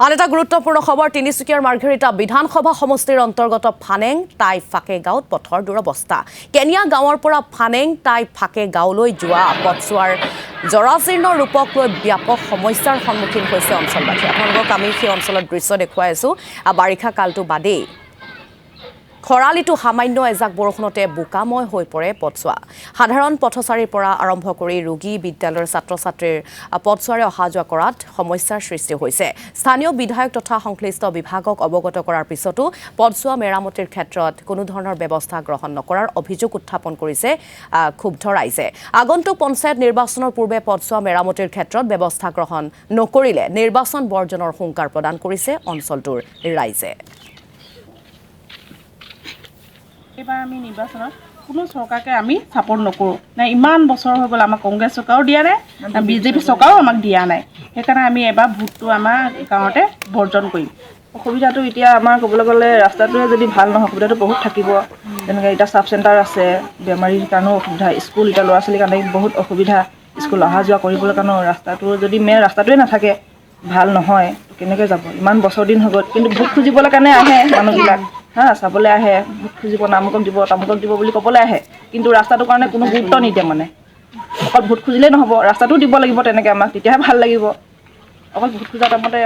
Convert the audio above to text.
আন এটা গুৰুত্বপূৰ্ণ খবৰ তিনিচুকীয়াৰ মাৰ্ঘেৰিটা বিধানসভা সমষ্টিৰ অন্তৰ্গত ফানেং টাই ফাকে গাঁৱত পথৰ দুৰৱস্থা কেনিয়া গাঁৱৰ পৰা ফানেং টাই ফাকে গাঁৱলৈ যোৱা পথছোৱাৰ জৰাজীৰ্ণ ৰূপক লৈ ব্যাপক সমস্যাৰ সন্মুখীন হৈছে অঞ্চলবাসী আপোনালোকক আমি সেই অঞ্চলৰ দৃশ্য দেখুৱাই আছো বাৰিষা কালটো বাদেই খৰালিটো সামান্য এজাক বৰষুণতে বোকাময় হৈ পৰে পথছোৱা সাধাৰণ পথচাৰীৰ পৰা আৰম্ভ কৰি ৰোগী বিদ্যালয়ৰ ছাত্ৰ-ছাত্ৰীৰ পথছোৱাৰে অহা যোৱা কৰাত সমস্যাৰ সৃষ্টি হৈছে স্থানীয় বিধায়ক তথা সংশ্লিষ্ট বিভাগক অৱগত কৰাৰ পিছতো পথছোৱা মেৰামতিৰ ক্ষেত্ৰত কোনো ধৰণৰ ব্যৱস্থা গ্ৰহণ নকৰাৰ অভিযোগ উত্থাপন কৰিছে ক্ষুব্ধ ৰাইজে আগন্তুক পঞ্চায়ত নিৰ্বাচনৰ পূৰ্বে পথছোৱা মেৰামতিৰ ক্ষেত্ৰত ব্যৱস্থা গ্ৰহণ নকৰিলে নিৰ্বাচন বৰ্জনৰ হুংকাৰ প্ৰদান কৰিছে অঞ্চলটোৰ ৰাইজে এবাৰ আমি নিৰ্বাচনত কোনো চৰকাৰকে আমি সাপোৰ্ট নকৰোঁ না ইমান বছৰ হৈ গ'ল আমাক কংগ্ৰেছ চৰকাৰো দিয়া নাই না বিজেপি চৰকাৰো আমাক দিয়া নাই সেইকাৰণে আমি এবাৰ ভোটটো আমাৰ গাঁৱতে বৰ্জন কৰিম অসুবিধাটো এতিয়া আমাৰ ক'বলৈ গ'লে ৰাস্তাটোৱে যদি ভাল নহয় অসুবিধাটো বহুত থাকিব যেনেকৈ এতিয়া চাব চেণ্টাৰ আছে বেমাৰীৰ কাৰণেও অসুবিধা স্কুল এতিয়া ল'ৰা ছোৱালীৰ কাৰণে বহুত অসুবিধা স্কুল অহা যোৱা কৰিবলৈ কাৰণেও ৰাস্তাটো যদি মেইন ৰাস্তাটোৱে নাথাকে ভাল নহয় কেনেকৈ যাব ইমান বছৰ দিন হৈ গ'ল কিন্তু ভোট খুজিবলৈ কাৰণে আহে মানুহবিলাক চাবলৈ আহে ভোট খুজিব নামুকক দিব তামুকক দিব বুলি ক'বলৈ আহে কিন্তু ৰাস্তাটোৰ কাৰণে কোনো গুৰুত্ব নিদিয়ে মানে অকল ভোট খুজিলেই নহ'ব ৰাস্তাটোও দিব লাগিব তেনেকৈ আমাক তেতিয়াহে ভাল লাগিব অকল ভোট খোজা টাইমতে